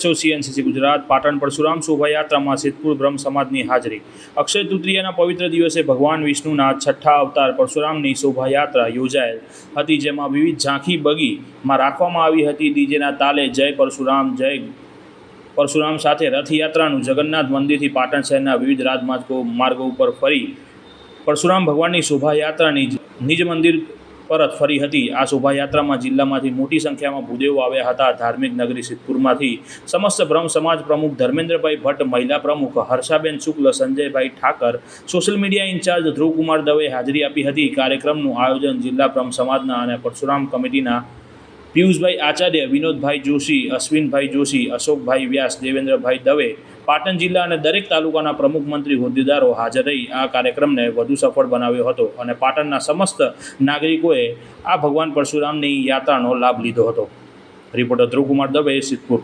છો CNCC ગુજરાત. પાટણ પરશુરામ શોભાયાત્રામાં સિદ્ધપુર બ્રહ્મ સમાજની હાજરી. અક્ષય તૃતીયાના પવિત્ર દિવસે ભગવાન વિષ્ણુના છઠ્ઠા અવતાર પરશુરામની શોભાયાત્રા યોજાયેલ હતી, જેમાં વિવિધ ઝાંખી બગીમાં રાખવામાં આવી હતી. ડીજેના તાલે જય પરશુરામ સાથે રથયાત્રાનું જગન્નાથ મંદિરથી પાટણ શહેરના વિવિધ રાજમાર્ગો ઉપર ફરી પરશુરામ ભગવાનની શોભાયાત્રાની નિજ મંદિર પરત ફરી હતી. આ શોભાયાત્રામાં જિલ્લામાંથી મોટી સંખ્યામાં ભૂદેવો આવ્યા હતા. ધાર્મિક નગરી સિદ્ધપુરમાંથી સમસ્ત બ્રહ્મ સમાજ પ્રમુખ ધર્મેન્દ્રભાઈ ભટ્ટ, મહિલા પ્રમુખ Harshaben Shukla, Sanjaybhai Thakar, social media in-charge Dhruvkumar Dave હાજરી આપી હતી. કાર્યક્રમનું આયોજન જિલ્લા બ્રહ્મ સમાજના અને પરશુરામ કમિટીના પિયુષભાઈ આચાર્ય, વિનોદભાઈ જોશી, અશ્વિનભાઈ જોશી, અશોકભાઈ વ્યાસ, દેવેન્દ્રભાઈ દવે, પાટણ જિલ્લા અને દરેક તાલુકાના પ્રમુખ મંત્રી હોદ્દેદારો હાજર રહી આ કાર્યક્રમને વધુ સફળ બનાવ્યો હતો અને પાટણના સમસ્ત નાગરિકોએ આ ભગવાન પરશુરામની યાત્રાનો લાભ લીધો હતો. રિપોર્ટર ધ્રુવકુમાર દવે, સિદ્ધપુર.